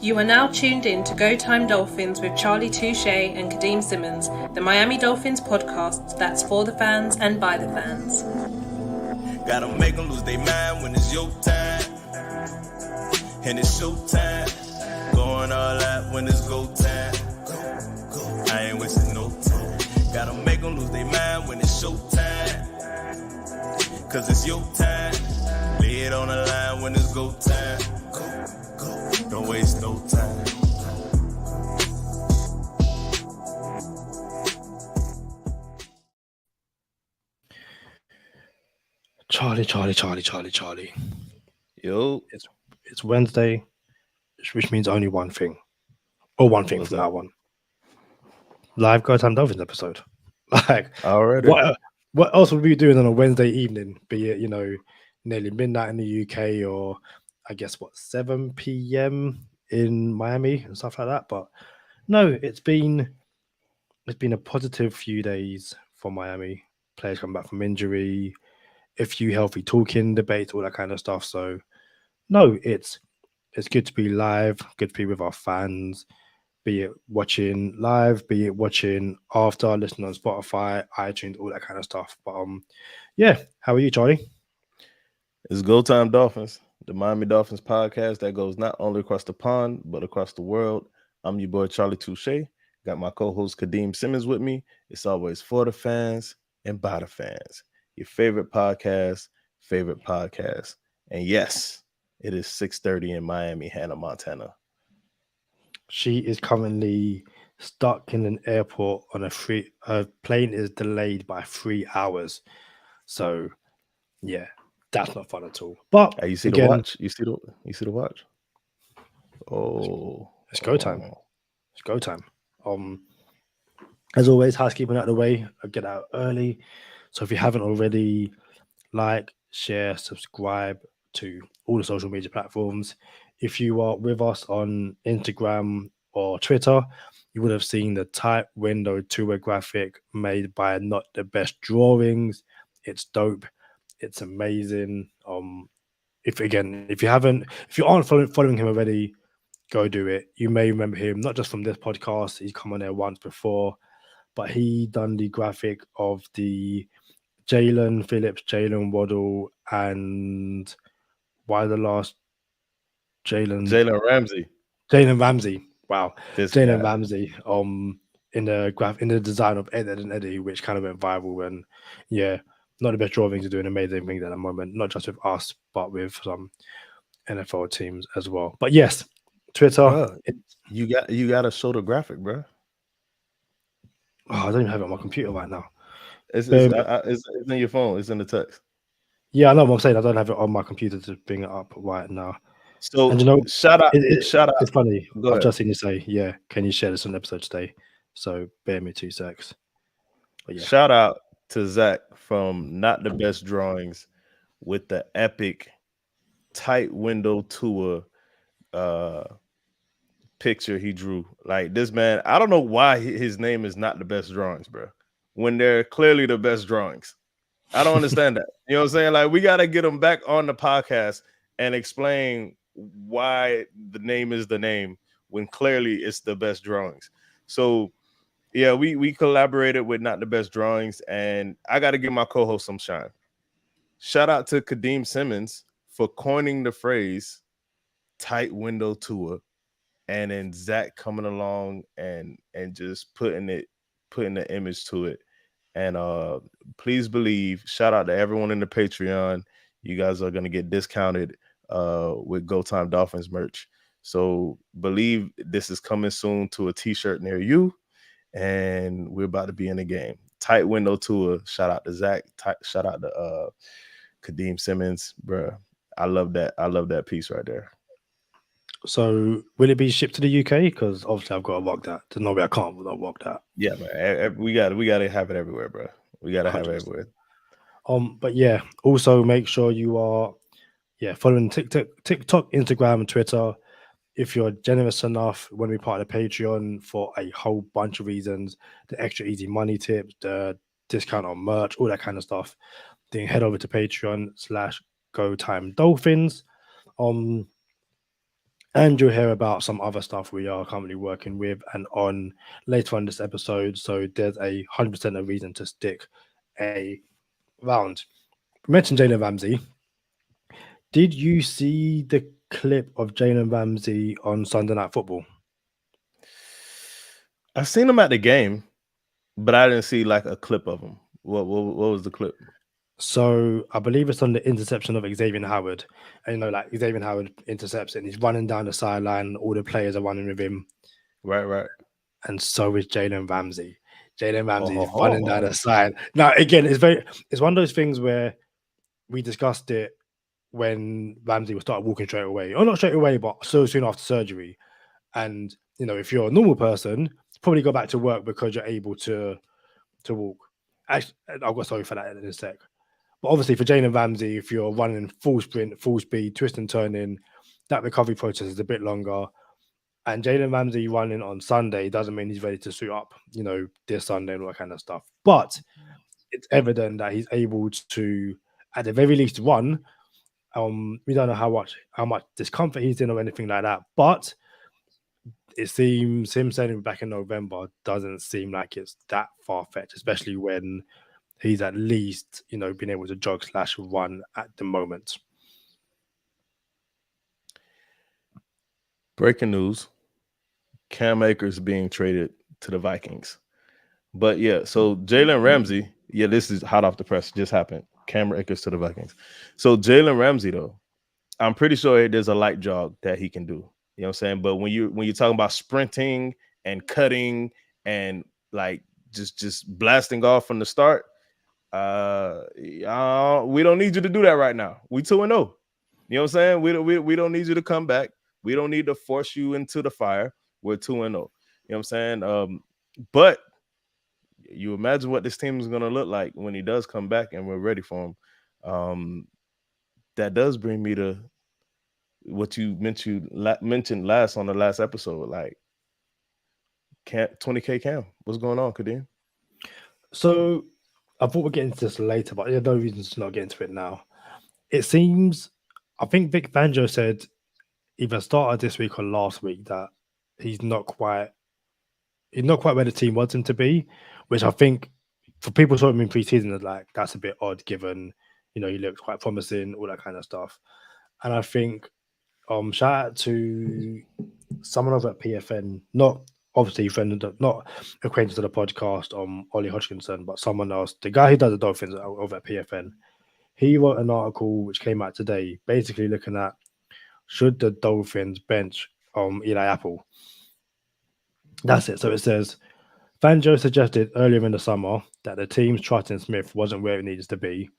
You are now tuned in to Go Time Dolphins with Charlie Touche and Kadeem Simmons, the Miami Dolphins podcast that's for the fans and by the fans. Gotta make them lose their mind when it's your time. And it's show time. Going all out when it's go time. Go. I ain't wasting no time. Gotta make them lose their mind when it's show time. Cause it's your time. Lay it on the line when it's go time. Go. Don't waste no time. Charlie. Yo. It's Wednesday, which means only one thing. Or one thing from that one. Live Go Time Dolphins episode. Like, already. What else would we be doing on a Wednesday evening? Be it, nearly midnight in the UK or I guess 7 p.m. in Miami and stuff like that. But no, it's been a positive few days for Miami. Players come back from injury, a few healthy talking debates, all that kind of stuff. So no, it's good to be live, good to be with our fans, be it watching live, be it watching after, listening on Spotify, iTunes, all that kind of stuff. But yeah, how are you, Charlie? It's Go Time Dolphins, the Miami Dolphins podcast that goes not only across the pond, but across the world. I'm your boy, Charlie Touche. Got my co-host, Kadeem Simmons, with me. It's always for the fans and by the fans. Your favorite podcast. And yes, it is 6:30 in Miami, Hannah, Montana. She is currently stuck in an airport on her plane is delayed by 3 hours. So, yeah, that's not fun at all. But you see the watch? You see the watch? Oh, it's go time. It's go time. As always, housekeeping out of the way. I get out early. So if you haven't already, like, share, subscribe to all the social media platforms. If you are with us on Instagram or Twitter, you would have seen the tight window tour graphic made by Not the Best Drawings. It's dope. It's amazing. If you aren't following him already, go do it. You may remember him not just from this podcast. He's come on there once before, but he done the graphic of the Jalen Phillips, Jalen Waddle, and why the last Jalen Ramsey. Jalen Ramsey. Wow. Jalen Ramsey. In the design of Ed, Ed and Eddie, which kind of went viral. And yeah, Not the Best Drawings are doing amazing things at the moment, not just with us, but with some NFL teams as well. But yes, Twitter. Bro, you got to show the graphic, bro. Oh, I don't even have it on my computer right now. It's in your phone. It's in the text. Yeah, I know what I'm saying. I don't have it on my computer to bring it up right now. So, and shout out. It's funny. I've just seen you say, yeah, can you share this on the episode today? So bear me 2 secs. But yeah. Shout out to Zach from Not the Best Drawings with the epic tight window tour picture he drew. Like, this man, I don't know why his name is Not the Best Drawings, bro, when they're clearly the best drawings. I don't understand that. You know what I'm saying? Like, we got to get him back on the podcast and explain why the name is the name when clearly it's the best drawings. So, yeah, we collaborated with Not the Best Drawings, and I got to give my co-host some shine. Shout out to Kadeem Simmons for coining the phrase tight window tour, and then Zach coming along and just putting the image to it. And please believe, shout out to everyone in the Patreon. You guys are going to get discounted with Go Time Dolphins merch. So believe this is coming soon to a t-shirt near you, and we're about to be in the game. Tight window tour. Shout out to Zach. Shout out to Kadeem Simmons, bro. I love that piece right there. So will it be shipped to the UK? Because obviously I've got to lock that. There's no way I can't without lock that. Yeah, man. We got to have it everywhere, bro. We got to have it everywhere. But yeah, also make sure you are following TikTok, Instagram, and Twitter. If you're generous enough, when we part of the Patreon for a whole bunch of reasons, the extra easy money tips, the discount on merch, all that kind of stuff, then head over to Patreon/Go Time Dolphins. And you'll hear about some other stuff we are currently working with and on later on this episode. So there's 100% a reason to stick around. We mentioned Jalen Ramsey. Did you see the clip of Jalen Ramsey on Sunday Night Football? I've seen him at the game, but I didn't see like a clip of him. What was the clip? So I believe it's on the interception of Xavier Howard. And like Xavier Howard intercepts it and he's running down the sideline. All the players are running with him. Right. And so is Jalen Ramsey. Jalen Ramsey is running down the side. Now, again, it's one of those things where we discussed it when Ramsey would start walking straight away. Or not straight away, but so soon after surgery. And, if you're a normal person, probably go back to work because you're able to walk. Actually, I'll go sorry for that in a sec. But obviously for Jalen Ramsey, if you're running full sprint, full speed, twist and turning, that recovery process is a bit longer. And Jalen Ramsey running on Sunday doesn't mean he's ready to suit up, this Sunday and all that kind of stuff. But it's evident that he's able to, at the very least, run. We don't know how much discomfort he's in or anything like that. But it seems him saying back in November doesn't seem like it's that far-fetched, especially when he's at least, been able to jog/run at the moment. Breaking news. Cam Akers being traded to the Vikings. But yeah, so Jalen Ramsey, this is hot off the press, just happened. Cam Akers to the Vikings. So Jalen Ramsey, though, I'm pretty sure there's a light jog that he can do. You know what I'm saying? But when you're talking about sprinting and cutting and like just blasting off from the start, we don't need you to do that right now. We 2-0. You know what I'm saying? We don't need you to come back. We don't need to force you into the fire. We're 2-0. You know what I'm saying? But you imagine what this team is going to look like when he does come back and we're ready for him. That does bring me to what you mentioned last on the last episode, like 20K Cam. What's going on, Kadeem? So I thought we'd get into this later, but there's no reason to not get into it now. It seems, I think Vic Fangio said either started this week or last week that he's not quite where the team wants him to be, which I think for people who saw him in preseason, like that's a bit odd given, he looks quite promising, all that kind of stuff. And I think shout out to someone over at PFN, not obviously not acquainted to the podcast, Ollie Hodgkinson, but someone else, the guy who does the Dolphins over at PFN. He wrote an article which came out today, basically looking at should the Dolphins bench Eli Apple. That's it. So it says, Fangio suggested earlier in the summer that the team's trust in Smith wasn't where it needs to be.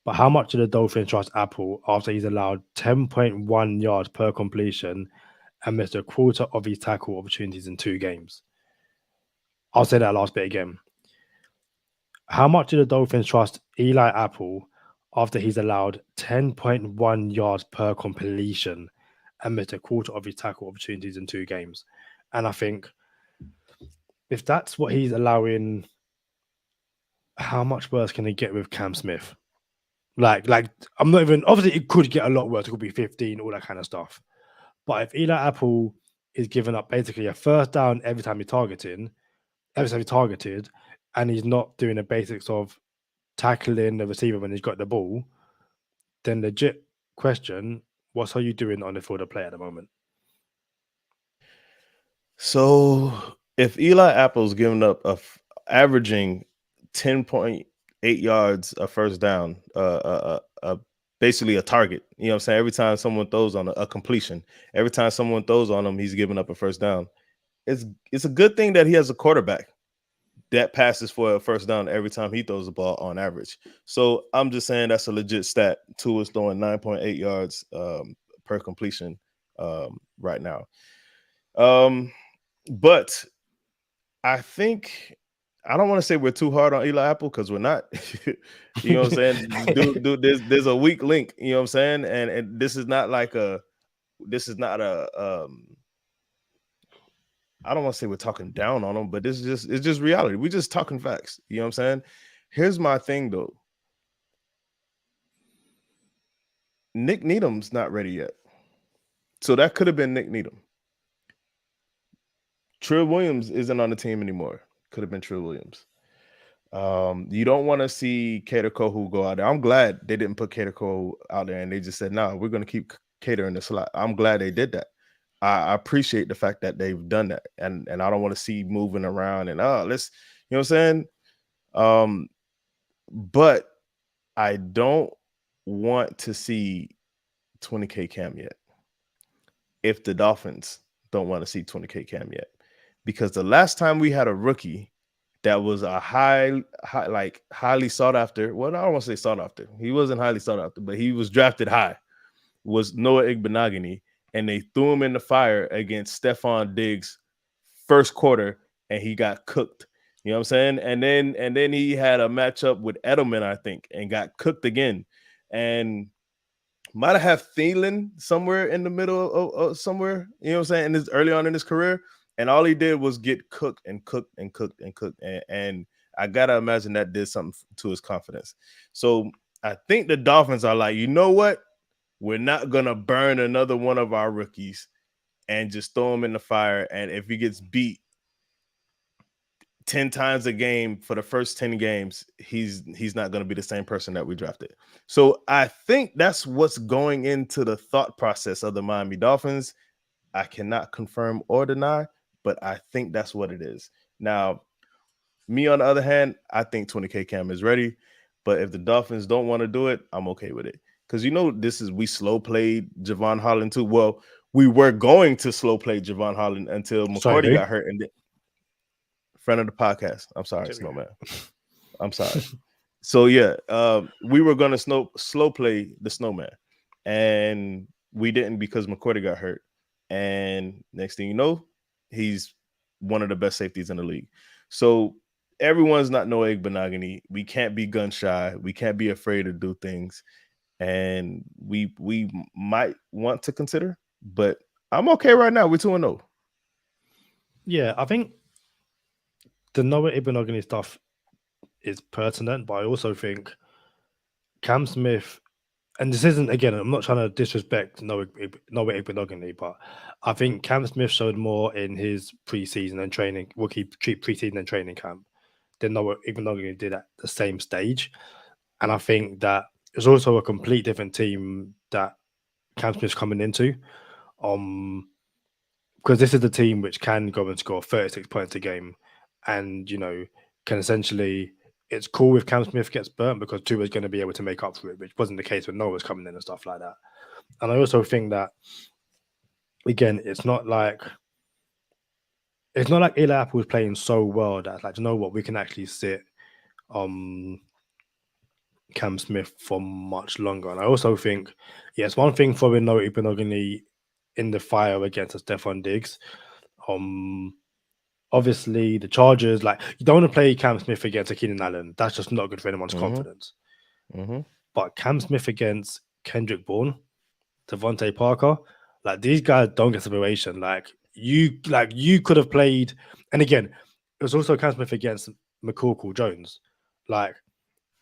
But how much do the Dolphins trust Apple after he's allowed 10.1 yards per completion and missed a quarter of his tackle opportunities in 2 games? I'll say that last bit again. How much do the Dolphins trust Eli Apple after he's allowed 10.1 yards per completion and missed a quarter of his tackle opportunities in 2 games? And I think if that's what he's allowing, how much worse can he get with Cam Smith? Like I'm not even, obviously it could get a lot worse. It could be 15, all that kind of stuff. But if Eli Apple is giving up basically a first down every time he's targeted, and he's not doing the basics of tackling the receiver when he's got the ball, then legit question, what are you doing on the field of play at the moment? So if Eli Apple's giving up averaging 10.8 yards a first down, basically a target, you know what I'm saying? Every time someone throws on a completion, every time someone throws on him, he's giving up a first down. It's a good thing that he has a quarterback that passes for a first down every time he throws the ball on average. So I'm just saying that's a legit stat. Tua is throwing 9.8 yards per completion right now. But I think I don't want to say we're too hard on Eli Apple because we're not. You know what I'm saying? Dude, there's a weak link. You know what I'm saying? And this is not I don't want to say we're talking down on him, but it's just reality. We're just talking facts. You know what I'm saying? Here's my thing though. Nick Needham's not ready yet. So that could have been Nick Needham. Trill Williams isn't on the team anymore. Could have been Trill Williams. You don't want to see Cater Kohu go out there. I'm glad they didn't put Cater Kohu out there and they just said, no, we're going to keep Cater in the slot. I'm glad they did that. I appreciate the fact that they've done that. And I don't want to see moving around and let's, you know what I'm saying? But I don't want to see 20K Cam yet. If the Dolphins don't want to see 20K Cam yet. Because the last time we had a rookie that was a highly sought after. Well, I don't want to say sought after. He wasn't highly sought after, but he was drafted high. Was Noah Igbenogany, and they threw him in the fire against Stephon Diggs first quarter, and he got cooked. You know what I'm saying? And then he had a matchup with Edelman, I think, and got cooked again. And might have Thielen somewhere in the middle of somewhere. You know what I'm saying? In his early on in his career. And all he did was get cooked and cooked and cooked and cooked. And I got to imagine that did something to his confidence. So I think the Dolphins are like, you know what? We're not going to burn another one of our rookies and just throw him in the fire. And if he gets beat 10 times a game for the first 10 games, he's not going to be the same person that we drafted. So I think that's what's going into the thought process of the Miami Dolphins. I cannot confirm or deny, but I think that's what it is. Now, me on the other hand, I think 20K Cam is ready, but if the Dolphins don't want to do it, I'm okay with it. Because we slow played Javon Holland too. Well, we were going to slow play Javon Holland until McCourty got hurt. And friend of the podcast. I'm sorry, Snowman. I'm sorry. So yeah, we were gonna slow play the Snowman, and we didn't because McCourty got hurt. And next thing you know, he's one of the best safeties in the league. So everyone's not Noah Igbenogany. We can't be gun shy. We can't be afraid to do things. And we might want to consider, but I'm okay right now. We're 2-0. Yeah, I think the Noah Igbenogany stuff is pertinent, but I also think Cam Smith, and this isn't, again, I'm not trying to disrespect Noah Igbenogany, but I think Cam Smith showed more in his preseason and training, rookie preseason and training camp than Noah Igbenogany did at the same stage. And I think that it's also a complete different team that Cam Smith's coming into. Because this is the team which can go and score 36 points a game and, can essentially... It's cool if Cam Smith gets burnt because Tua's going to be able to make up for it, which wasn't the case when Noah was coming in and stuff like that. And I also think that, again, it's not like Eli Apple was playing so well that, like, you know what, we can actually sit Cam Smith for much longer. And I also think, it's one thing throwing Noah Igbenogany in the fire against Stephon Diggs. Obviously, the Chargers, you don't want to play Cam Smith against Keenan Allen. That's just not good for anyone's confidence. Mm-hmm. But Cam Smith against Kendrick Bourne, Devontae Parker, these guys don't get separation. You could have played, and again, it was also Cam Smith against McCorkle Jones.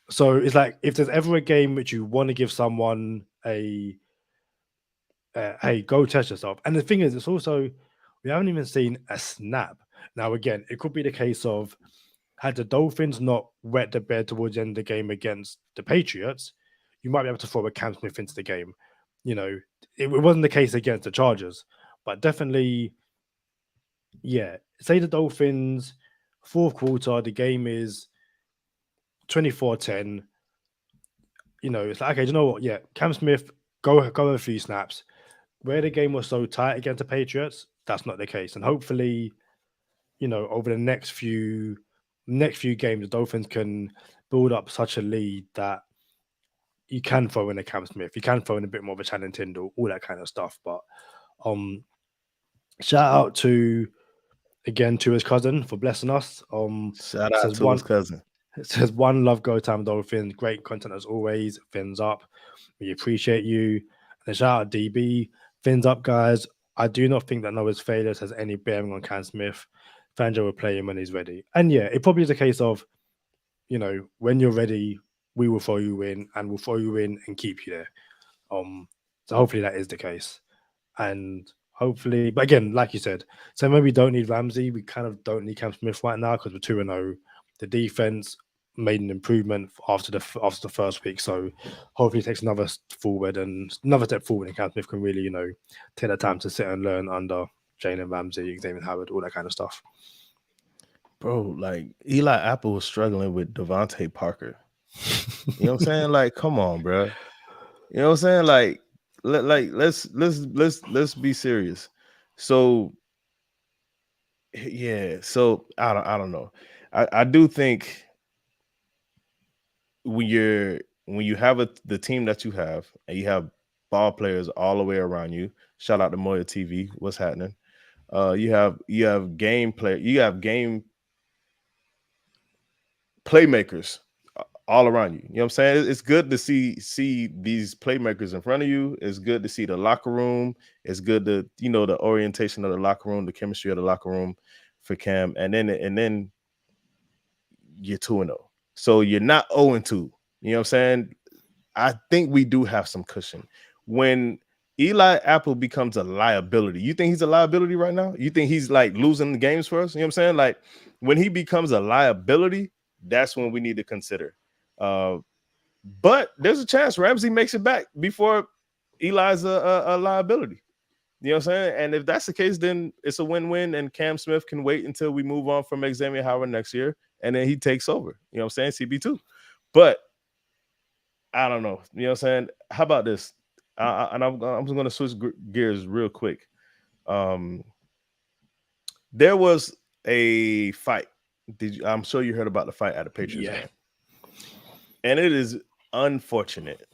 So it's if there's ever a game which you want to give someone hey, go test yourself. And the thing is, it's also, we haven't even seen a snap. Now, again, it could be the case of, had the Dolphins not wet the bed towards the end of the game against the Patriots, you might be able to throw a Cam Smith into the game. It wasn't the case against the Chargers, but definitely, say the Dolphins, fourth quarter, the game is 24-10. It's okay, you know what? Yeah, Cam Smith, go a few snaps. Where the game was so tight against the Patriots, that's not the case. And hopefully, over the next few games, the Dolphins can build up such a lead that you can throw in a Cam Smith, you can throw in a bit more of a Channing Tindall, all that kind of stuff. But shout out to his cousin for blessing us. Shout out to his cousin. It says, one love, go time Dolphins. Great content as always. Fins up. We appreciate you. And shout out DB. Fins up, guys. I do not think that Noah's failures has any bearing on Cam Smith. Fangio will play him when he's ready. And it probably is a case of, when you're ready, we will throw you in and we'll throw you in and keep you there. So hopefully that is the case. and hopefully, but again, like you said, so maybe we don't need Ramsey. We kind of don't need Cam Smith right now because we're 2-0. The defense made an improvement after the first week, so hopefully it takes another forward and another step forward, and Cam Smith can really, take the time to sit and learn under Jalen Ramsey, Xavier Howard, all that kind of stuff. Bro, like Eli Apple was struggling with Devontae Parker. You know what I'm saying? Like, come on, bro. You know what I'm saying? Like, let's be serious. So, yeah. So I don't know. I do think when you have the team that you have, and you have ball players all the way around you. Shout out to Moya TV. What's happening? You have game playmakers all around you. You know what I'm saying? It's good to see these playmakers in front of you. It's good to see the locker room. It's good to, the orientation of the locker room, the chemistry of the locker room for Cam. And then you're 2-0. So you're not 0-2. You know what I'm saying? I think we do have some cushion. When Eli Apple becomes a liability, you think he's a liability right now? You think he's like losing the games for us? You know what I'm saying? Like when he becomes a liability, that's when we need to consider. But there's a chance Ramsey makes it back before Eli's a liability. You know what I'm saying? And if that's the case, then it's a win-win, and Cam Smith can wait until we move on from Xavier Howard next year, and then he takes over. You know what I'm saying? CB2. But I don't know. You know what I'm saying? How about this? And I'm just going to switch gears real quick. There was a fight. I'm sure you heard about the fight at the Patriots game. And it is unfortunate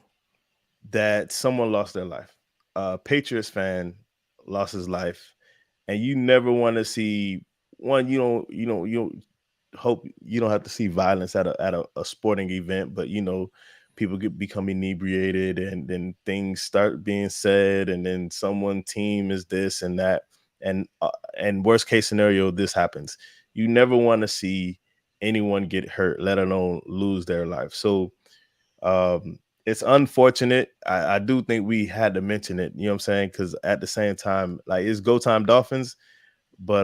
that someone lost their life. A Patriots fan lost his life, and you never want to see one. You don't hope you don't have to see violence at a sporting event, but people become inebriated, and then things start being said, and then someone team is this and that, and worst case scenario, this happens. You never want to see anyone get hurt, let alone lose their life. So it's unfortunate. I do think we had to mention it, you know what I'm saying? Because at the same time, like, it's Go Time Dolphins, but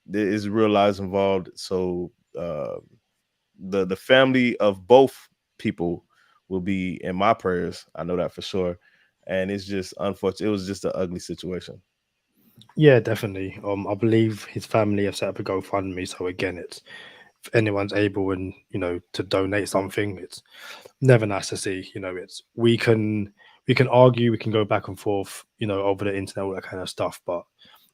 there is real lives involved. So the family of both people will be in my prayers. I know that for sure. And it's just unfortunate. It was just an ugly situation. Yeah, definitely. I believe his family have set up a GoFundMe. So again, it's if anyone's able and to donate something, it's never nice to see. It's we can argue, we can go back and forth, over the internet, all that kind of stuff. But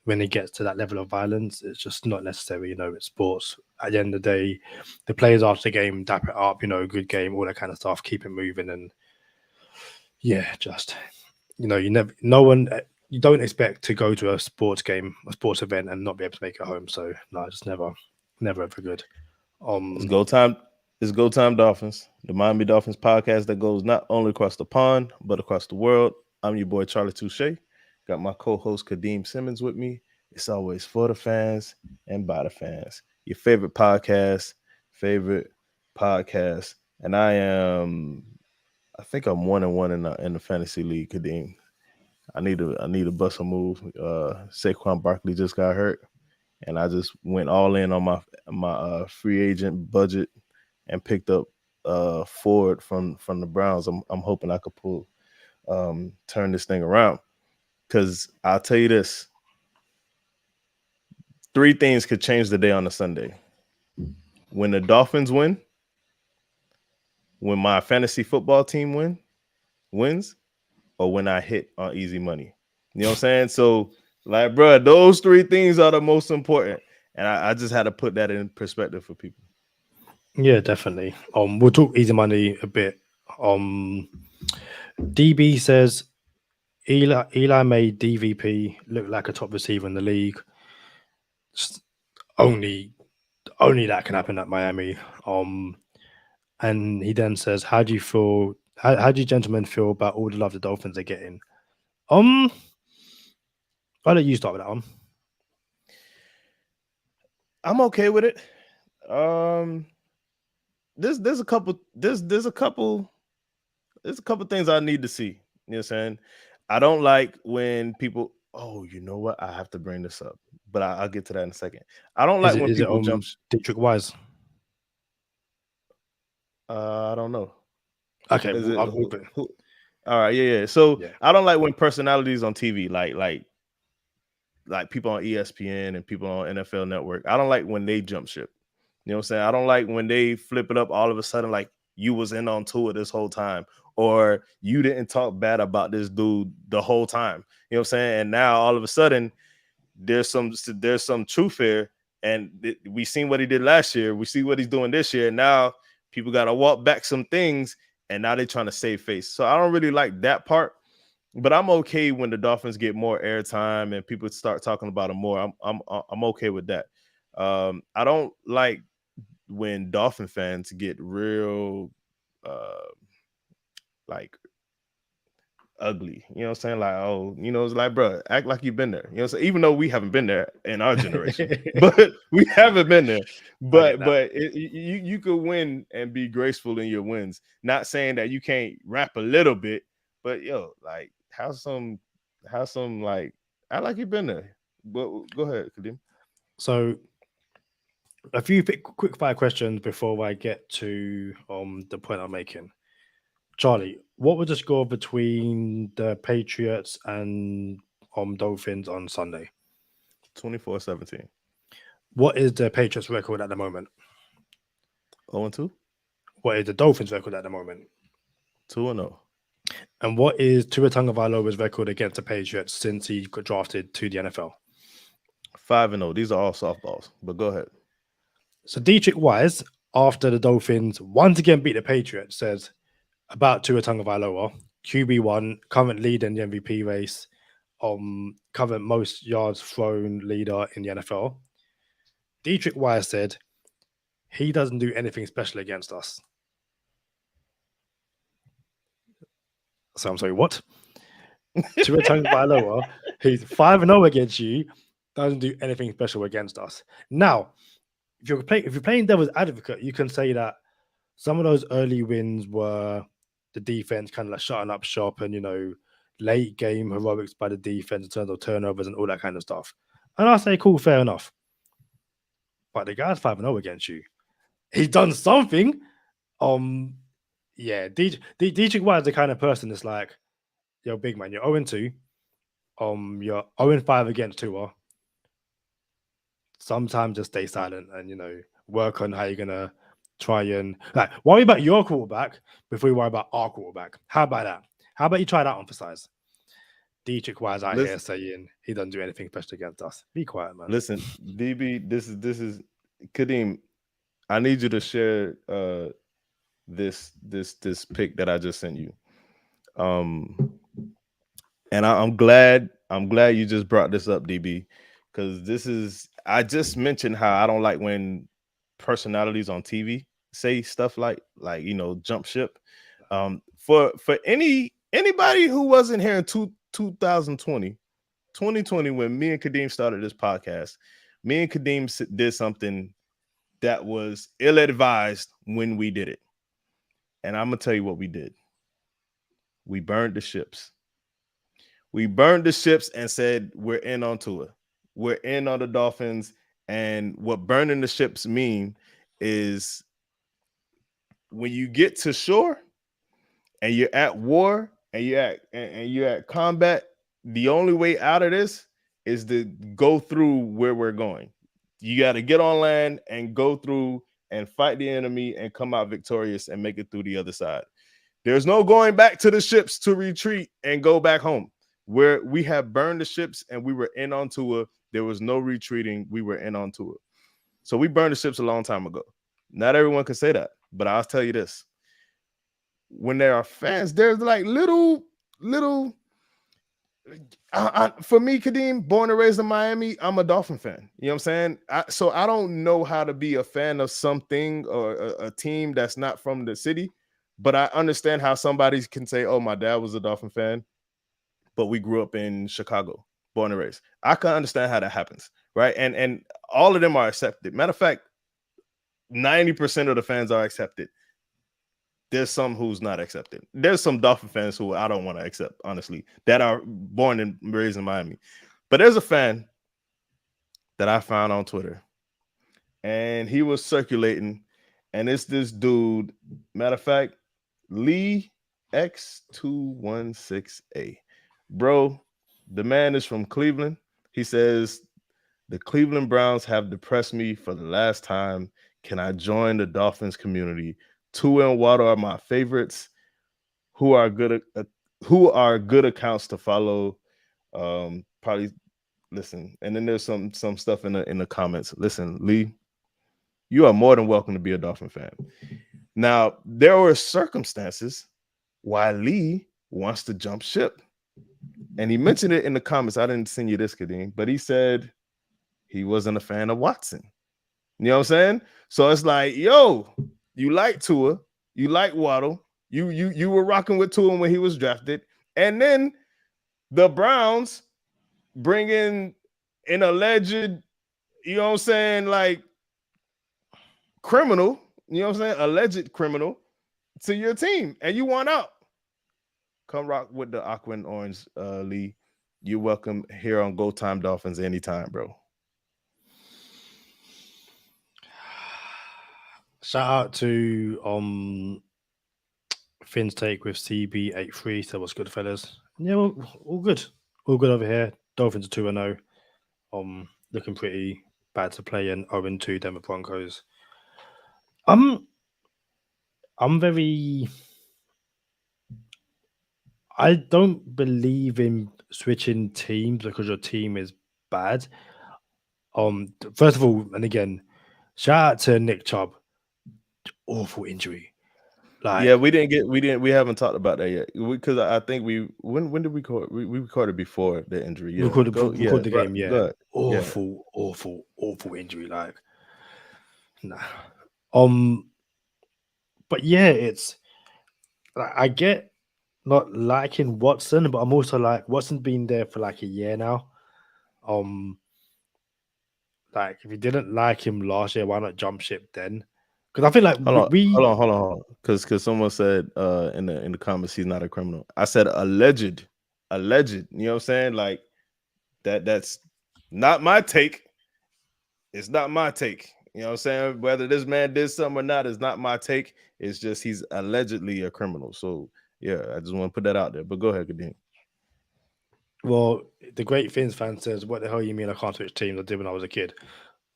when it gets to that level of violence, it's just not necessary. It's sports. At the end of the day, the players after the game dap it up, good game, all that kind of stuff, keep it moving. And yeah, just you don't expect to go to a sports game, a sports event, and not be able to make it home. So no, it's just never ever good. It's Go Time. It's Go Time Dolphins, the Miami Dolphins podcast that goes not only across the pond but across the world. I'm your boy Charlie Touche. Got my co-host Kadeem Simmons with me. It's always for the fans and by the fans. Your favorite podcast, and I think I'm 1-1 in the fantasy league, Kadeem. I need to bust a move. Saquon Barkley just got hurt, and I just went all in on my free agent budget and picked up Ford from the Browns. I'm hoping I could turn this thing around, because I'll tell you this: 3 things could change the day on a Sunday. When the Dolphins win, when my fantasy football team wins, or when I hit on easy money. You know what I'm saying? So, like, bro, those 3 things are the most important. And I just had to put that in perspective for people. Yeah, definitely. We'll talk easy money a bit. DB says Eli made DVP look like a top receiver in the league. Just only that can happen at Miami. And he then says, "How do you feel? How do you gentlemen feel about all the love the Dolphins are getting?" I'll let you start with that one. I'm okay with it. There's a couple things I need to see. You know what I'm saying? I don't like when people Oh, you know what? I have to bring this up, but I'll get to that in a second. I don't Is like it when people jump. Dietrich Wise? I don't know. Okay, Is it we'll put, who? All right, yeah. So yeah. I don't like when personalities on TV, like people on ESPN and people on NFL Network. I don't like when they jump ship. You know what I'm saying? I don't like when they flip it up all of a sudden, like you was in on tour this whole time, or you didn't talk bad about this dude the whole time. You know what I'm saying? And now all of a sudden there's some truth here, and we seen what he did last year. We see what he's doing this year. Now people got to walk back some things, and now they're trying to save face. So I don't really like that part. But I'm okay when the Dolphins get more airtime and people start talking about them more. I'm okay with that. I don't like when Dolphin fans get real like ugly. You know what I'm saying? Like, oh, it's like, bro, act like you've been there. You know what I'm saying? Even though we haven't been there in our generation, but we haven't been there. But you could win and be graceful in your wins. Not saying that you can't rap a little bit, but like have some like act like you've been there. But go ahead, Kadim. So a few quick fire questions before I get to the point I'm making. Charlie, what was the score between the Patriots and Dolphins on Sunday? 24-17. What is the Patriots record at the moment? 0-2. What is the Dolphins record at the moment? 2-0. And what is Tua Tagovailoa's record against the Patriots since he got drafted to the NFL? 5-0. These are all softballs, but go ahead. So Dietrich Wise, after the Dolphins once again beat the Patriots, says about Tua Tagovailoa, QB1, current leader in the MVP race, current most yards thrown leader in the NFL. Dietrich Wise said he doesn't do anything special against us. So I'm sorry, what? Tua Tagovailoa, who's 5-0 against you, doesn't do anything special against us. Now, if you're playing devil's advocate, you can say that some of those early wins were the defense kind of like shutting up shop and late game heroics by the defense in terms of turnovers and all that kind of stuff. And I say, cool, fair enough. But the guy's 5-0 against you. He's done something. Yeah, Dietrich White is the kind of person that's like, yo, big man, you're 0-2. You're 0-5 against Tua. Sometimes just stay silent and work on how you're gonna try and worry about your quarterback before you worry about our quarterback. How about that? How about you try that on for size? Dietrich Wise out here saying he doesn't do anything special against us. Be quiet, man. Listen, DB, this is Kadeem. I need you to share this pic that I just sent you. And I'm glad you just brought this up, DB, because I just mentioned how I don't like when personalities on TV say stuff like jump ship. For anybody who wasn't here in 2020 when me and Kadeem started this podcast, me and Kadeem did something that was ill-advised when we did it. And I'm gonna tell you what we did. We burned the ships. We burned the ships and said we're in on Tua. We're in on the Dolphins. And what burning the ships mean is when you get to shore and you're at war and you're at combat, the only way out of this is to go through where we're going. You got to get on land and go through and fight the enemy and come out victorious and make it through the other side. There's no going back to the ships to retreat and go back home. Where we have burned the ships and we were in on Tua. There was no retreating. We were in on Tua. So we burned the ships a long time ago. Not everyone can say that, but I'll tell you this. When there are fans, there's like little for me, Kadeem, born and raised in Miami, I'm a Dolphin fan. You know what I'm saying? So I don't know how to be a fan of something or a team that's not from the city, but I understand how somebody can say, oh, my dad was a Dolphin fan, but we grew up in Chicago, born and raised. I can understand how that happens, right? And all of them are accepted. Matter of fact, 90% of the fans are accepted. There's some who's not accepted. There's some Dolphin fans who I don't want to accept, honestly, that are born and raised in Miami. But there's a fan that I found on Twitter, and he was circulating, and it's this dude. Matter of fact, Lee X216A. Bro, the man is from Cleveland. He says, the Cleveland Browns have depressed me for the last time. Can I join the Dolphins community? Tua and Waddle are my favorites. Who are good accounts to follow? Probably listen. And then there's some stuff in the comments. Listen, Lee, you are more than welcome to be a Dolphin fan. Now, there were circumstances why Lee wants to jump ship. And he mentioned it in the comments. I didn't send you this, Kadeem, but he said he wasn't a fan of Watson. You know what I'm saying? So it's like, yo, you like Tua, you like Waddle, you were rocking with Tua when he was drafted, and then the Browns bring in an alleged, you know what I'm saying, like criminal, you know what I'm saying, alleged criminal to your team, and you want out. Come rock with the aqua and orange, Lee. You're welcome here on Go Time Dolphins anytime, bro. Shout out to Finn's take with CB83. So what's good, fellas? Yeah, all good. All good over here. Dolphins are 2-0. Looking pretty bad to play in 0-2 Denver Broncos. I'm very. I don't believe in switching teams because your team is bad. First of all, and again, shout out to Nick Chubb. Awful injury. Like, yeah, we haven't talked about that yet because I think when did we record? We recorded before the injury. Yeah, record the game. Yeah, awful injury. Like, nah. But yeah, it's like, I get not liking Watson, but I'm also like, Watson's been there for like a year now. Like, if you didn't like him last year, why not jump ship then? Because I feel like hold on, because someone said in the comments he's not a criminal. I said alleged. You know what I'm saying? Like that's not my take. It's not my take. You know what I'm saying? Whether this man did something or not is not my take. It's just he's allegedly a criminal. So yeah, I just want to put that out there. But go ahead, Kadeem. Well, the great Finns fan says, "What the hell you mean I can't switch teams? I did when I was a kid."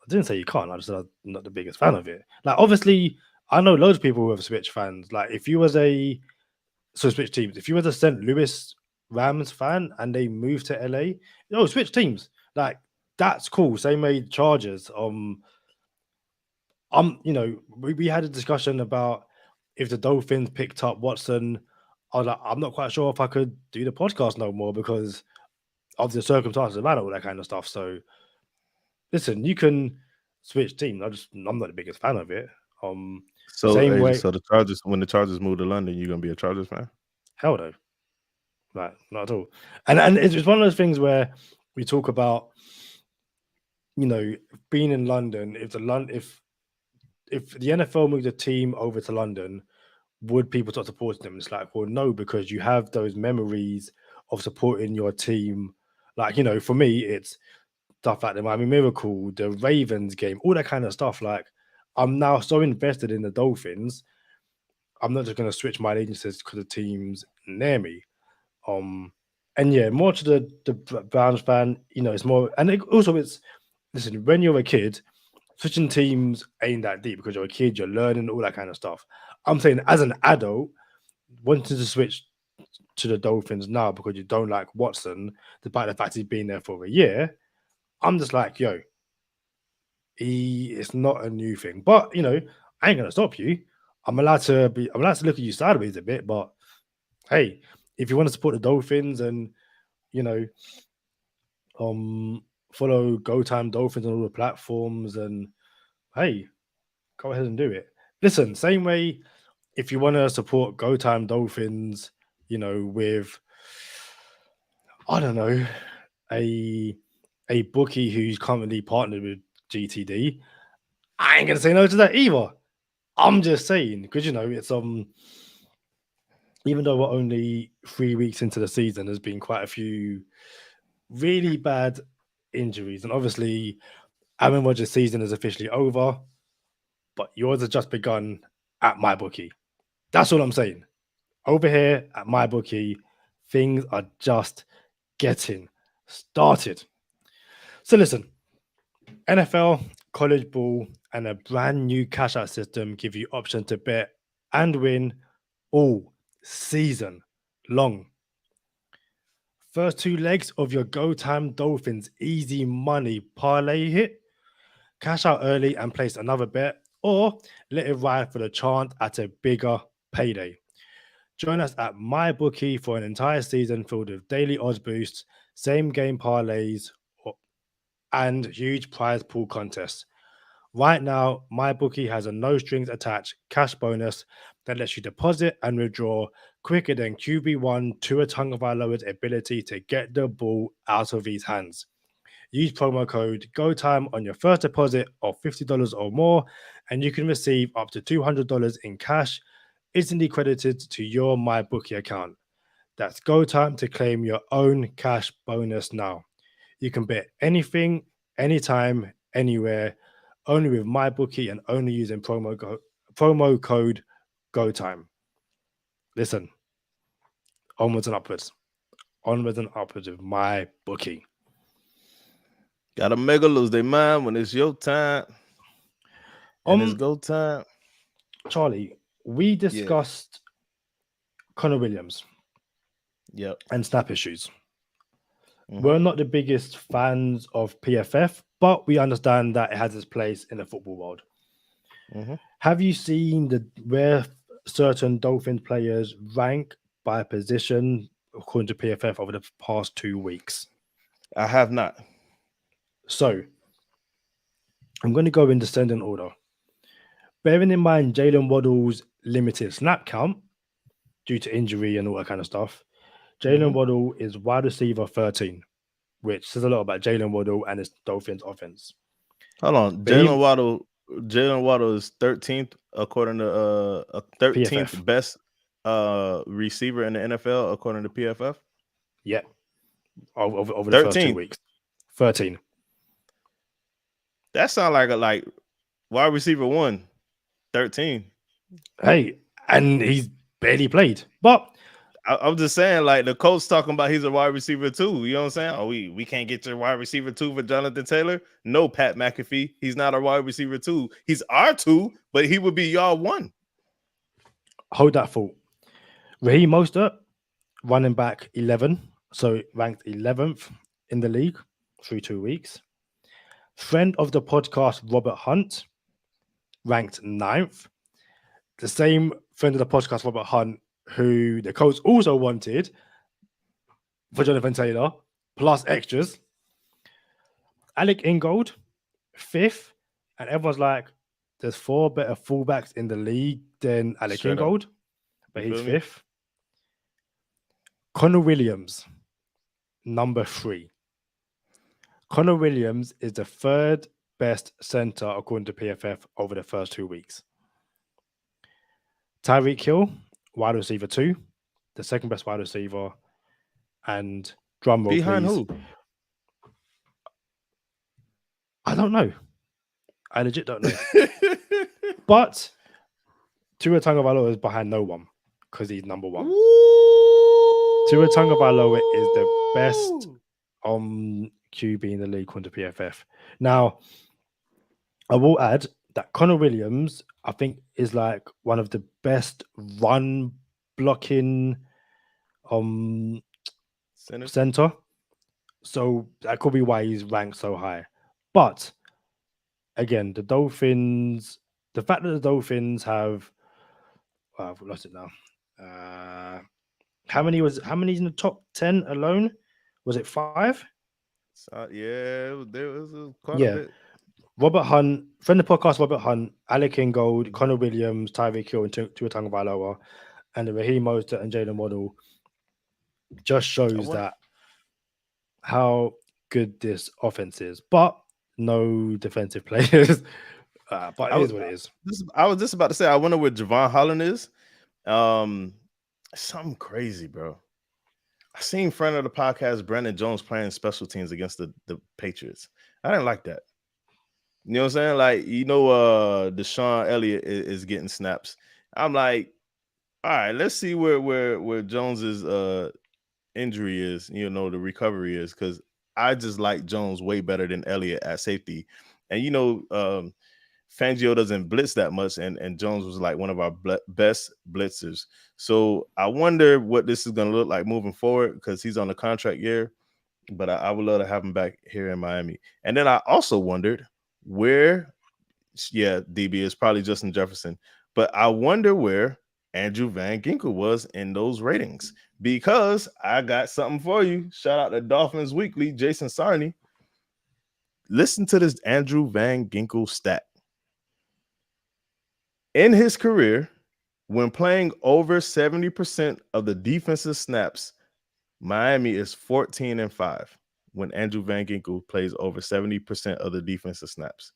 I didn't say you can't. I just said I'm not the biggest fan of it. Like, obviously, I know loads of people who have Switch fans. Like, if you was Switch teams, if you was a St. Louis Rams fan and they moved to LA, switch teams. Like, that's cool. Same way Chargers. We had a discussion about if the Dolphins picked up Watson. I was like, I'm not quite sure if I could do the podcast no more because of the circumstances and all that kind of stuff. So, listen, you can switch teams. I'm not the biggest fan of it. So the Chargers, when the Chargers move to London, you're gonna be a Chargers fan? Hell no, like not at all. And it's one of those things where we talk about, being in London. If the NFL moved a team over to London, would people start supporting them? It's like, well, no, because you have those memories of supporting your team. Like, for me, it's stuff like the Miami Miracle, the Ravens game, all that kind of stuff. Like, I'm now so invested in the Dolphins, I'm not just going to switch my allegiances because the team's near me. And yeah, more to the Browns fan, it's more, and listen, when you're a kid, switching teams ain't that deep because you're a kid, you're learning, all that kind of stuff. I'm saying as an adult, wanting to switch to the Dolphins now because you don't like Watson, despite the fact he's been there for a year, I'm just like, yo, it's not a new thing. But, I ain't going to stop you. I'm allowed to look at you sideways a bit, but hey, if you want to support the Dolphins and, follow Go Time Dolphins on all the platforms, and hey, go ahead and do it. Listen, same way, if you want to support Go Time Dolphins, with, I don't know, a bookie who's currently partnered with GTD, I ain't gonna say no to that either. I'm just saying, because it's even though we're only 3 weeks into the season, there's been quite a few really bad injuries. And obviously, Aaron Rodgers' season is officially over, but yours has just begun at my bookie. That's all I'm saying. Over here at my bookie, things are just getting started. So listen, NFL, college ball, and a brand new cash out system give you option to bet and win all season long. First two legs of your Go Time Dolphins easy money parlay hit. Cash out early and place another bet, or let it ride for the chance at a bigger payday. Join us at MyBookie for an entire season filled with daily odds boosts, same game parlays, and huge prize pool contests. Right now, MyBookie has a no strings attached cash bonus that lets you deposit and withdraw quicker than QB1 Tua Tagovailoa's ability to get the ball out of his hands. Use promo code GOTIME on your first deposit of $50 or more, and you can receive up to $200 in cash instantly credited to your MyBookie account. That's GoTime to claim your own cash bonus now. You can bet anything, anytime, anywhere, only with MyBookie and only using promo code GoTime. Listen, onwards and upwards. Onwards and upwards with MyBookie. Gotta make lose their mind when it's your time. And it's go time. Charlie, we discussed Connor Williams. Yep. And snap issues. We're not the biggest fans of PFF, but we understand that it has its place in the football world. Have you seen where certain Dolphins players rank by position according to PFF over the past 2 weeks? I have not. So I'm going to go in descending order. Bearing in mind Jalen Waddle's limited snap count due to injury and all that kind of stuff, Jalen Waddle is wide receiver 13, which says a lot about Jalen Waddle and his Dolphins offense. Hold on. Jalen Waddle is 13th according to 13th PFF. Best receiver in the NFL according to PFF. Yeah. Over the first 2 weeks. 13. That sounds like wide receiver 1, 13. Hey, and he's barely played. But I'm just saying, like, the coach talking about he's a wide receiver 2. You know what I'm saying? Oh, we can't get your wide receiver 2 for Jonathan Taylor. No, Pat McAfee. He's not a wide receiver 2. He's our 2, but he would be y'all 1. Hold that thought. Raheem Mostert, running back 11, so ranked 11th in the league through 2 weeks. Friend of the podcast, Robert Hunt, ranked 9th. The same friend of the podcast, Robert Hunt, who the coach also wanted for Jonathan Taylor, plus extras. Alec Ingold, 5th. And everyone's like, there's 4 better fullbacks in the league than Alec Ingold, but he's 5th. Connor Williams, number 3. Connor Williams is the 3rd best center according to PFF over the first 2 weeks. Tyreek Hill, wide receiver 2, the 2nd best wide receiver, and drum roll behind please. Who? I don't know. I legit don't know. But Tua Tagovailoa is behind no one because he's number 1. Tua Tagovailoa is the best QB in the league according to PFF. Now, I will add that Connor Williams, I think, is like one of the best run blocking center. So that could be why he's ranked so high. But again, the Dolphins, the fact that the Dolphins have, I've lost it now. How many is in the top 10 alone? Was it 5? Yeah, there was quite a bit. Robert Hunt, friend of the podcast, Robert Hunt, Alec Ingold, Connor Williams, Tyreek Hill, and Tua Tagovailoa, and the Raheem Mostert and Jalen Waddle just shows that how good this offense is. But no defensive players. But it is what it is. I was just about to say, I wonder where Javon Holland is. Something crazy, bro. I seen friend of the podcast, Brandon Jones, playing special teams against the Patriots. I didn't like that. You know what I'm saying? Like, Deshaun Elliott is getting snaps. I'm like, all right, let's see where Jones's injury is, the recovery is, because I just like Jones way better than Elliott at safety. And Fangio doesn't blitz that much, and Jones was like one of our best blitzers. So I wonder what this is going to look like moving forward, because he's on a contract year, but I would love to have him back here in Miami. And then I also wondered where, DB is probably Justin Jefferson, but I wonder where Andrew Van Ginkel was in those ratings, because I got something for you. Shout out to Dolphins Weekly, Jason Sarney. Listen to this Andrew Van Ginkel stat. In his career, when playing over 70% of the defensive snaps, Miami is 14-5 when Andrew Van Ginkel plays over 70% of the defensive snaps.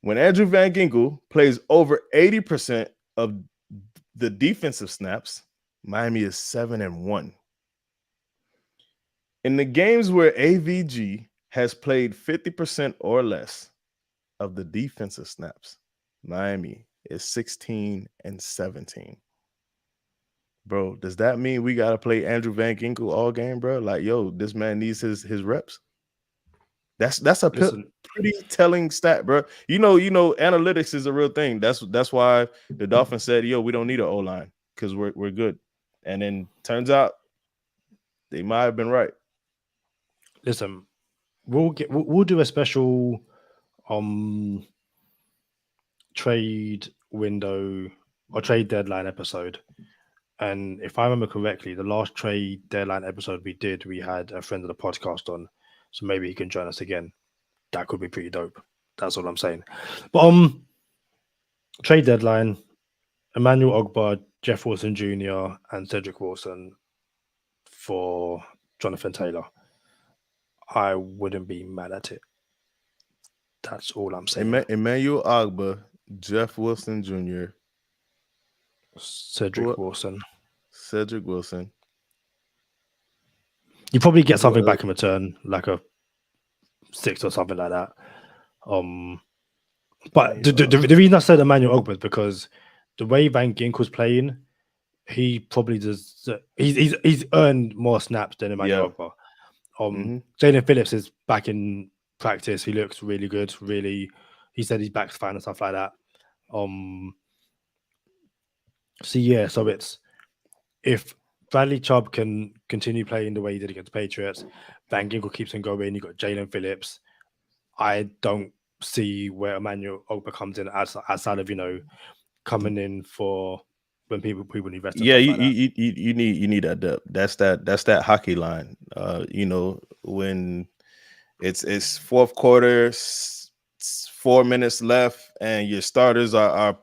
When Andrew Van Ginkel plays over 80% of the defensive snaps, Miami is 7-1. In the games where AVG has played 50% or less of the defensive snaps, Miami is 16-17. Bro, does that mean we got to play Andrew Van Ginkel all game, bro? Like, yo, this man needs his reps. That's a pretty telling stat, bro. Analytics is a real thing. That's why the Dolphins said, yo, we don't need an O-line because we're good. And then turns out they might have been right. Listen, we'll do a special trade window or trade deadline episode. And if I remember correctly, the last trade deadline episode we had a friend of the podcast on. So maybe he can join us again. That could be pretty dope. That's all I'm saying. But trade deadline, Emmanuel Ogbah, Jeff Wilson Jr. and Cedric Wilson for Jonathan Taylor. I wouldn't be mad at it. That's all I'm saying. Emmanuel Ogbah, Jeff Wilson Jr., Cedric Wilson. You probably get something back in return, like a 6 or something like that. But the reason I said Emmanuel Ogbah is because the way Van Ginkel's playing, he probably does. He's earned more snaps than Emmanuel Ogbah. Jalen Phillips is back in practice. He looks really good. He said he's back fine and stuff like that. So it's if Bradley Chubb can continue playing the way he did against the Patriots, Van Ginkel keeps on going. You got Jalen Phillips. I don't see where Emmanuel Ogbah comes in outside of coming in for when people need rest. Yeah, you need that depth. That's that hockey line. When it's fourth quarter, 4 minutes left, and your starters are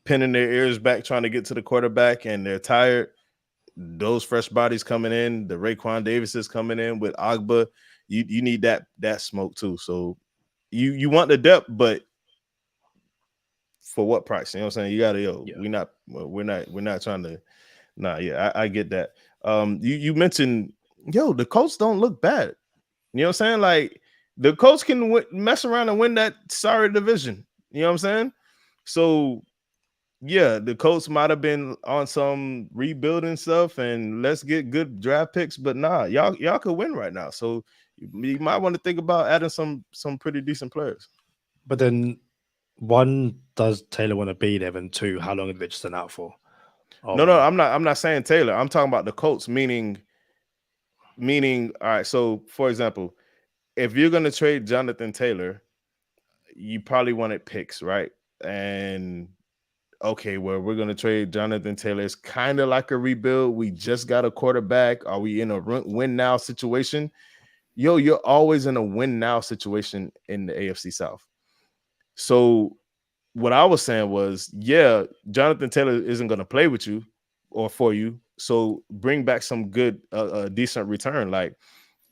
pinning their ears back trying to get to the quarterback, and they're tired. Those fresh bodies coming in, the Raekwon Davis is coming in with Ogbah. You need that smoke too. So you want the depth, but for what price? You know what I'm saying? You gotta we're not trying to. I get that. You mentioned the Colts don't look bad. You know what I'm saying? Like the Colts can mess around and win that sorry division. You know what I'm saying? So yeah, the Colts might have been on some rebuilding stuff and let's get good draft picks, but y'all could win right now. So you might want to think about adding some pretty decent players. But then, one, does Taylor want to be there? And two, how long is Richardson out for? No, I'm not saying Taylor. I'm talking about the Colts, meaning. All right. So, for example, if you're going to trade Jonathan Taylor, you probably wanted picks, right? And okay, well, we're going to trade Jonathan Taylor. It's kind of like a rebuild. We just got a quarterback. Are we in a win now situation? You're always in a win now situation in the AFC South. So what I was saying was, Jonathan Taylor isn't going to play with you or for you. So bring back some good, decent return. Like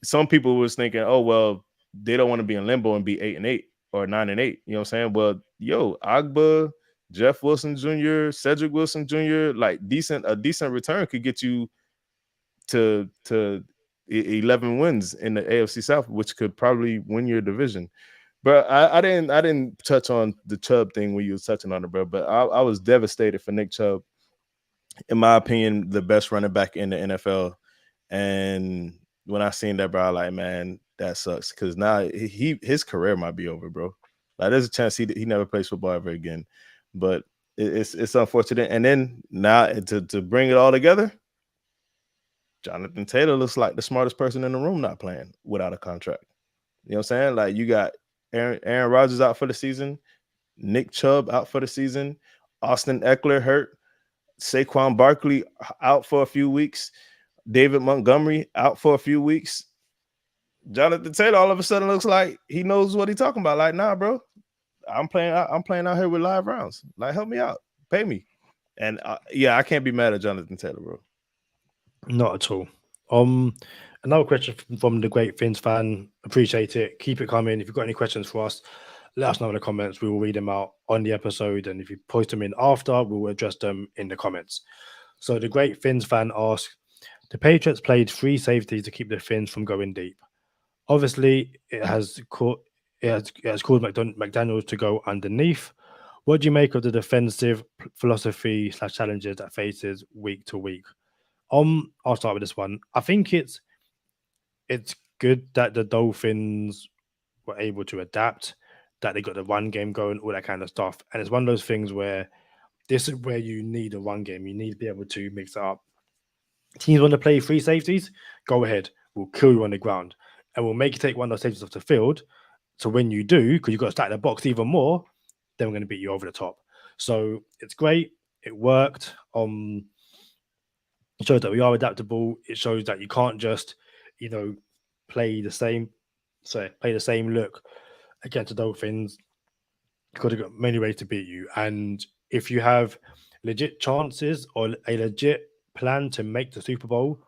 some people was thinking, oh, well, they don't want to be in limbo and be 8-8 or 9-8. You know what I'm saying? Well, Ogbah, Jeff Wilson Jr., Cedric Wilson Jr., like a decent return could get you to 11 wins in the AFC South, which could probably win your division. But I didn't touch on the Chubb thing when you was touching on it, bro. But I was devastated for Nick Chubb. In my opinion, the best running back in the NFL. And when I seen that, bro, I like, man, that sucks. Because now his career might be over, bro. Like, there's a chance he never plays football ever again. But it's unfortunate. And then now to bring it all together, Jonathan Taylor looks like the smartest person in the room not playing without a contract. You know what I'm saying? Like, you got Aaron Rodgers out for the season, Nick Chubb out for the season, Austin Eckler hurt, Saquon Barkley out for a few weeks, David Montgomery out for a few weeks. Jonathan Taylor all of a sudden looks like he knows what he's talking about. Like, nah, bro, I'm playing out here with live rounds. Like, help me out, pay me. And yeah, I can't be mad at Jonathan Taylor, bro. Not at all. Another question from the Great Fins fan. Appreciate it. Keep it coming. If you've got any questions for us, let us know in the comments. We will read them out on the episode. And if you post them in after, we will address them in the comments. So the Great Fins fan asks, the Patriots played 3 safeties to keep the Fins from going deep. Obviously, it has caused McDaniels to go underneath. What do you make of the defensive philosophy / challenges that faces week to week? I'll start with this one. I think it's good that the Dolphins were able to adapt, that they got the run game going, all that kind of stuff. And it's one of those things where this is where you need a run game. You need to be able to mix it up. Teams want to play 3 safeties, go ahead. We'll kill you on the ground. And we'll make you take one of those safeties off the field. So when you do, because you've got to stack the box even more, then we're going to beat you over the top. So it's great. It worked. It shows that we are adaptable. It shows that you can't just, play the same look against the Dolphins. You've got to got many ways to beat you. And if you have legit chances or a legit plan to make the Super Bowl,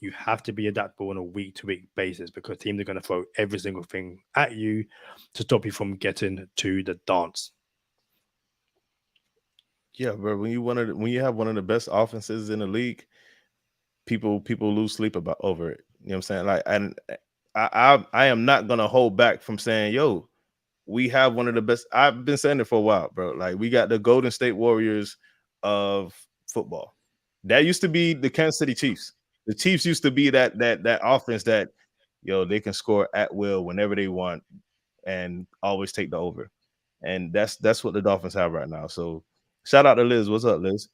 you have to be adaptable on a week-to-week basis, because teams are going to throw every single thing at you to stop you from getting to the dance. Yeah, bro. When you have one of the best offenses in the league, people lose sleep over it. You know what I'm saying? Like, and I am not gonna hold back from saying, yo, we have one of the best. I've been saying it for a while, bro. Like, we got the Golden State Warriors of football. That used to be the Kansas City Chiefs. The Chiefs used to be that offense that, they can score at will whenever they want and always take the over. And that's what the Dolphins have right now. So shout out to Liz. What's up, Liz?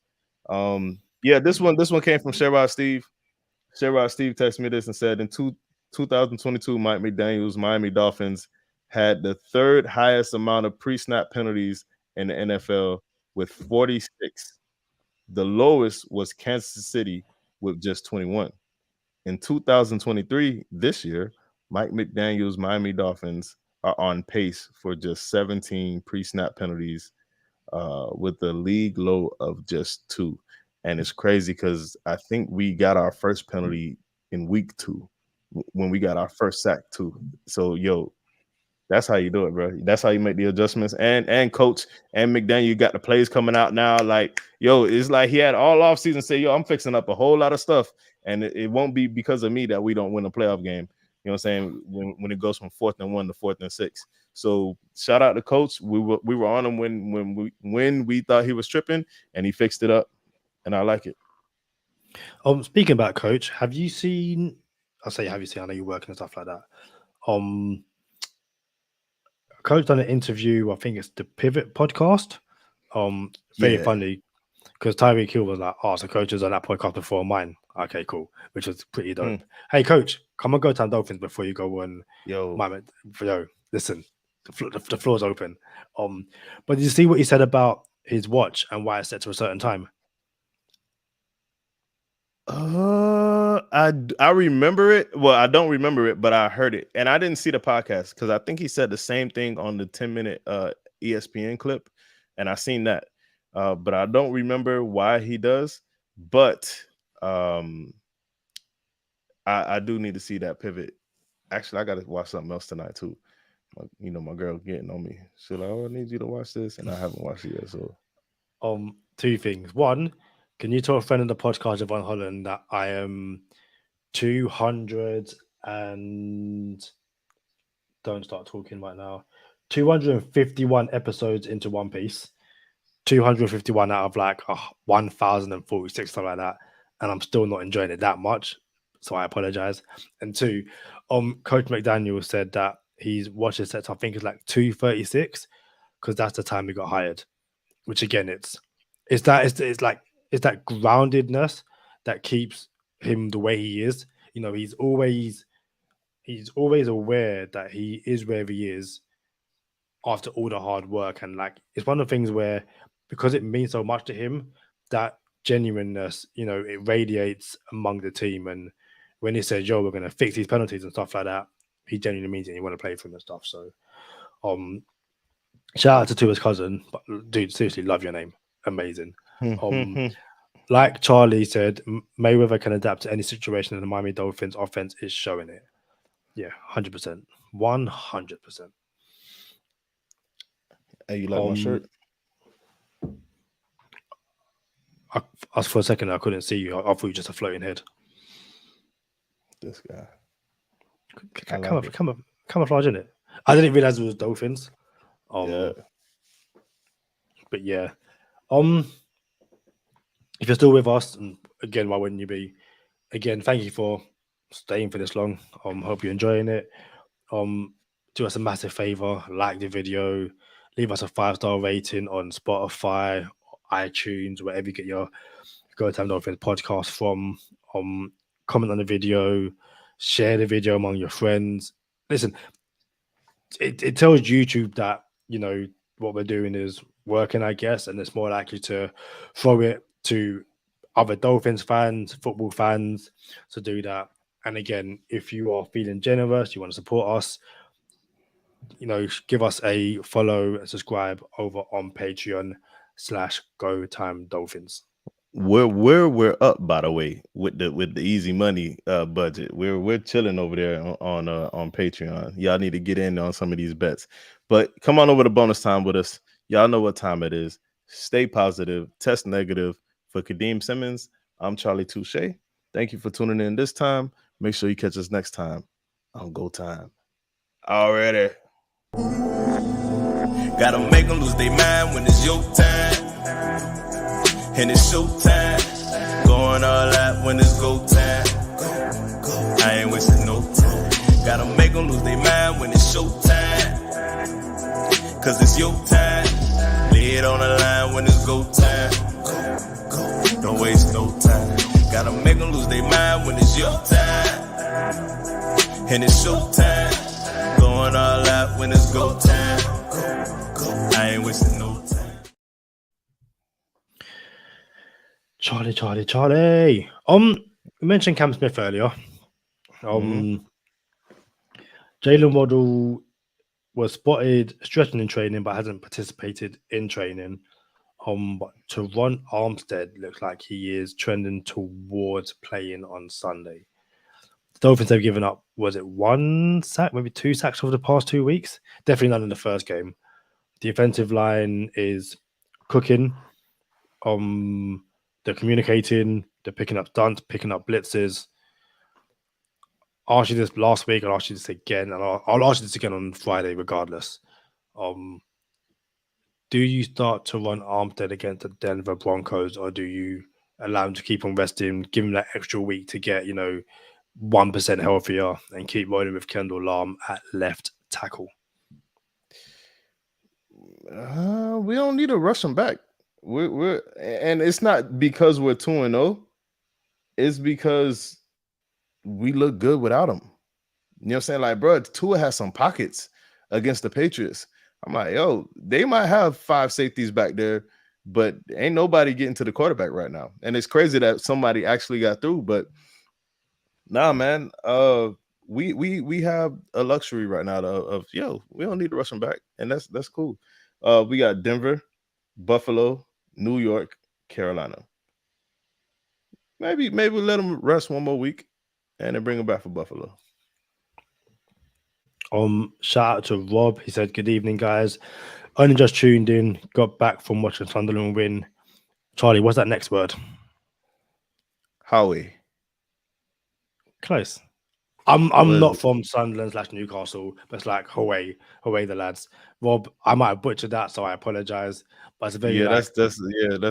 Yeah, this one came from Sherrod Steve. Sherrod Steve texted me this and said, in 2022, Mike McDaniel's Miami Dolphins had the 3rd highest amount of pre-snap penalties in the NFL with 46. The lowest was Kansas City with just 21. In 2023, this year, Mike McDaniel's Miami Dolphins are on pace for just 17 pre-snap penalties, with the league low of just 2. And it's crazy because I think we got our first penalty in week 2 when we got our first sack too. So, that's how you do it, bro. That's how you make the adjustments. And coach and McDaniel got the plays coming out now. Like, it's like he had all offseason say, I'm fixing up a whole lot of stuff. And it won't be because of me that we don't win a playoff game. You know what I'm saying? When it goes from 4th and 1 to 4th and 6. So shout out to coach. We were on him when we thought he was tripping, and he fixed it up. And I like it. Speaking about coach, have you seen? I know you're working and stuff like that. Coach done an interview. I think it's the Pivot podcast. Very funny, because Tyreek Hill was like, so coach was on that podcast before mine. Okay, cool, which was pretty dope. Hey, coach, come on, go to Dolphins before you go on. Listen, the floor's open. But did you see what he said about his watch and why it's set to a certain time? I remember it. Well, I don't remember it, but I heard it, and I didn't see the podcast because I think he said the same thing on the 10-minute ESPN clip, and I seen that. But I don't remember why he does. But I do need to see that pivot. Actually, I got to watch something else tonight too. My girl getting on me. She's like, I need you to watch this, and I haven't watched it yet. So, 2 things. One, can you tell a friend of the podcast, Javon Holland, that I am 200 and don't start talking right now. 251 episodes into One Piece. 251 out of like 1,046, something like that. And I'm still not enjoying it that much. So I apologize. And two, Coach McDaniel said that he's watched his sets, I think it's like 236, because that's the time he got hired. Which again, it's that groundedness that keeps him the way he is. You know, he's always aware that he is where he is after all the hard work. And like, it's one of the things where, because it means so much to him, that genuineness, you know, it radiates among the team. And when he says, yo, we're going to fix these penalties and stuff like that, he genuinely means it. You want to play for him and stuff. So shout out to his cousin, but dude, seriously, love your name. Amazing. Like Charlie said, Mayweather can adapt to any situation, and the Miami Dolphins offense is showing it. Yeah, 100%. 100%. Hey, you like my shirt? For a second, I couldn't see you. I thought you were just a floating head. This guy. Camouflage, in it. I didn't realize it was Dolphins. Yeah. But yeah. If you're still with us, and again, why wouldn't you be? Again, thank you for staying for this long. Hope you're enjoying it. Do us a massive favor, like the video, leave us a 5-star rating on Spotify, iTunes, wherever you get your Go Time Dolphins podcast from. Comment on the video, share the video among your friends. Listen, it tells YouTube that, you know, what we're doing is working, I guess, and it's more likely to throw it to other Dolphins fans, football fans to do that. And again, if you are feeling generous, you want to support us, you know, give us a follow and subscribe over on Patreon/Go Time Dolphins. We're up, by the way, with the easy money budget. We're chilling over there on Patreon. Y'all need to get in on some of these bets. But come on over to bonus time with us. Y'all know what time it is. Stay positive, test negative. For Kadeem Simmons, I'm Charlie Touche. Thank you for tuning in this time. Make sure you catch us next time on Go Time. Already. Gotta make them lose their mind when it's your time. And it's showtime. Going all out when it's go time. I ain't wasting no time. Gotta make them lose their mind when it's showtime. Cause it's your time. Lay it on the line when it's go time. Don't waste no time. Gotta make them lose their mind when it's your time. And it's showtime. Going all out when it's go time. I ain't wasting no time. Charlie. We mentioned Cam Smith earlier. Jalen Waddle was spotted stretching in training, but hasn't participated in training. But Teron Armstead looks like he is trending towards playing on Sunday. The Dolphins have given up, was it 1 sack, maybe 2 sacks over the past 2 weeks? Definitely none in the first game. The offensive line is cooking. They're communicating. They're picking up stunts, picking up blitzes. I asked you this last week. I'll ask you this again, and I'll ask you this again on Friday, regardless. Do you start to run Armstead against the Denver Broncos, or do you allow him to keep on resting, give him that extra week to get, 1% healthier and keep rolling with Kendall Lam at left tackle? We don't need to rush him back. We're and it's not because we're 2-0. It's because we look good without him. You know what I'm saying? Like, bro, Tua has some pockets against the Patriots. I'm like, yo, they might have 5 safeties back there, but ain't nobody getting to the quarterback right now. And it's crazy that somebody actually got through, but nah, man. We have a luxury right now of we don't need to rush them back, and that's cool. We got Denver, Buffalo, New York, Carolina. Maybe let them rest one more week, and then bring them back for Buffalo. Shout out to Rob. He said, "Good evening, guys. Only just tuned in. Got back from watching Sunderland win." Charlie, what's that next word? Howie. Close. I'm Was not from Sunderland / Newcastle, but it's like away the lads. Rob, I might have butchered that, so I apologize. But it's very yeah, like that's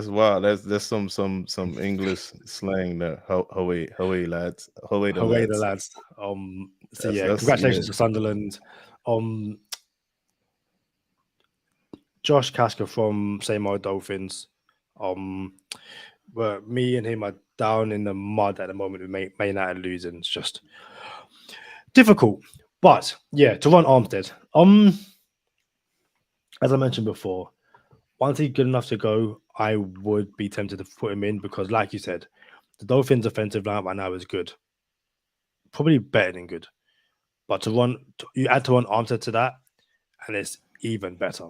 wild. That's some English slang there. Away lads, away the away the lads. lads. So yeah, That's yeah. congratulations to Sunderland. Josh Kasker from Same Old Dolphins. Where me and him are down in the mud at the moment with May United losing. It's just difficult. But yeah, to run Armstead. As I mentioned before, once he's good enough to go, I would be tempted to put him in because, like you said, the Dolphins' offensive line right now is good, probably better than good. But you add to run Armstead to that, and it's even better.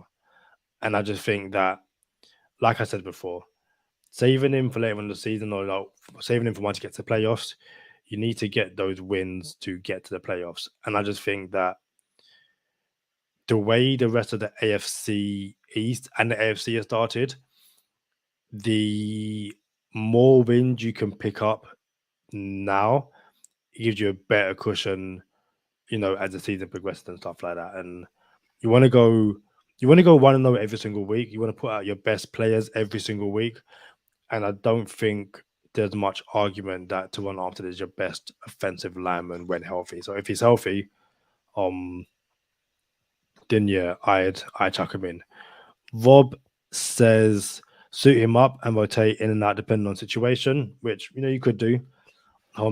And I just think that, like I said before, saving him for later in the season or like, saving him for once he gets to playoffs, you need to get those wins to get to the playoffs. And I just think that the way the rest of the AFC East and the AFC has started, the more wins you can pick up now, it gives you a better cushion, as the season progresses and stuff like that. And you want to go 1-0 every single week. You want to put out your best players every single week. And I don't think there's much argument that Teron Armstead is your best offensive lineman when healthy. So if he's healthy, then yeah, I'd chuck him in. Rob says suit him up and rotate in and out depending on situation, which you could do.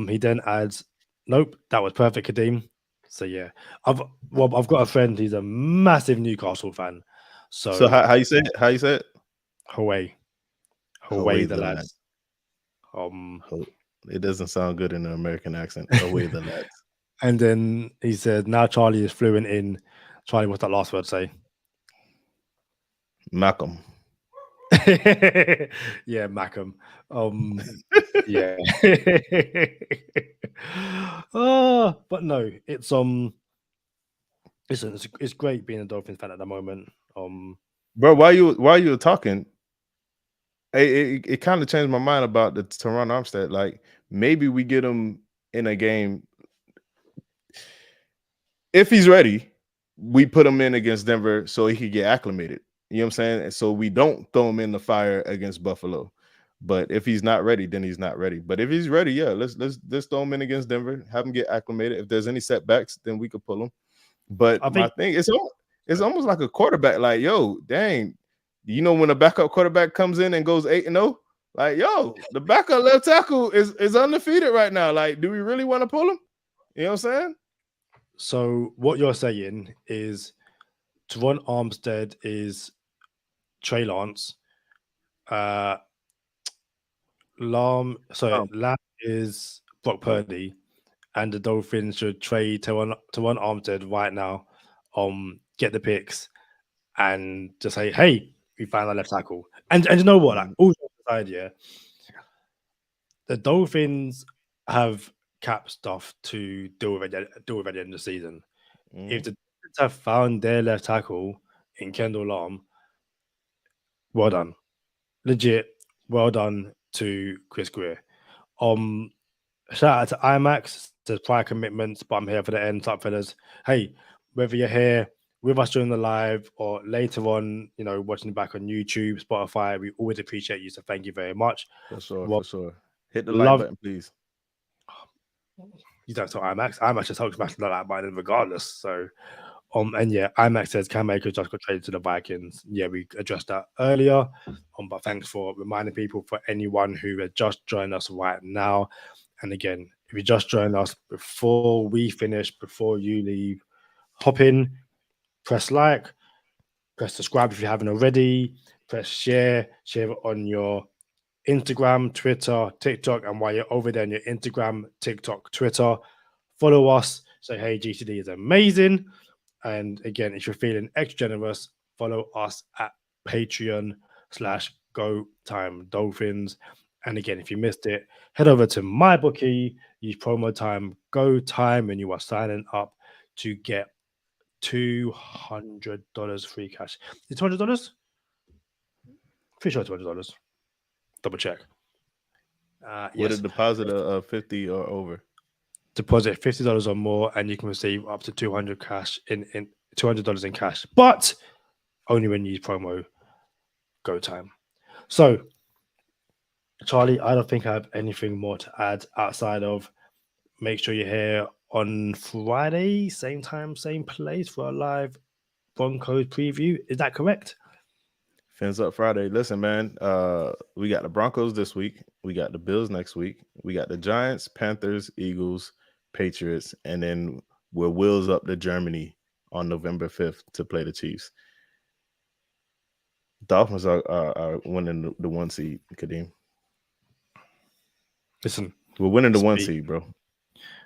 He then adds, nope, that was perfect, Kadeem. So yeah, I've got a friend. He's a massive Newcastle fan. So how you say it? How you say it? Away the lads. It doesn't sound good in an American accent. Away the lads. And then he said, now Charlie is fluent in. Charlie, what's that last word say? Malcolm. Yeah, Mackham. Yeah. But no, it's listen, it's great being a Dolphins fan at the moment. Bro, while you were talking, it kind of changed my mind about the Teron Armstead. Like maybe we get him in a game. If he's ready, we put him in against Denver so he could get acclimated. You know what I'm saying? And so we don't throw him in the fire against Buffalo. But if he's not ready, then he's not ready. But if he's ready, yeah, let's throw him in against Denver, have him get acclimated. If there's any setbacks, then we could pull him. But my thing, it's almost like a quarterback. Like, yo, dang, when a backup quarterback comes in and goes 8-0, like, yo, the backup left tackle is undefeated right now. Like, do we really want to pull him? You know what I'm saying? So what you're saying is Teron Armstead is Trey Lance. Lamb is Brock Purdy, and the Dolphins should trade Teron Armstead right now. Get the picks and just say, hey, we found our left tackle. And you know what? Like, all aside, yeah, the Dolphins have cap stuff to deal with at the end of the season. If the Dolphins have found their left tackle in Kendall Lamb, well done. Legit, well done to Chris Greer. Shout out to IMAX, to prior commitments, but I'm here for the end, top fellas. Hey, whether you're here with us during the live or later on, watching it back on YouTube, Spotify, we always appreciate you. So thank you very much. For sure. Hit the like button, please. You don't talk IMAX. IMAX just helps smash the like button regardless. So, and yeah, IMAX says Cam Akers just got traded to the Vikings. Yeah, we addressed that earlier. But thanks for reminding people, for anyone who had just joined us right now. And again, if you just joined us before we finish, before you leave, hop in, press like, press subscribe if you haven't already, press share it on your Instagram, Twitter, TikTok, and while you're over there on your Instagram, TikTok, Twitter, follow us. Say, hey, GCD is amazing. And again, if you're feeling extra generous, follow us at Patreon.com/GoTimeDolphins. And again, if you missed it, head over to MyBookie, use promo time GoTime, and you are signing up to get $200 free cash. Is it $200? Pretty sure $200. Double check. With a deposit of 50 or over. deposit $50 or more, and you can receive up to $200 in cash, but only when you use promo GoTime. So, Charlie, I don't think I have anything more to add outside of make sure you're here on Friday, same time, same place for a live Broncos preview. Is that correct? Fins up Friday. Listen, man, we got the Broncos this week. We got the Bills next week. We got the Giants, Panthers, Eagles, Patriots, and then we're wheels up to Germany on November 5th to play the Chiefs. Dolphins are winning the 1 seed, Kadeem. Listen, we're winning the 1 seed, bro.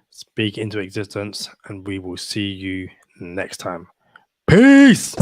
Speak into existence, and we will see you next time. Peace.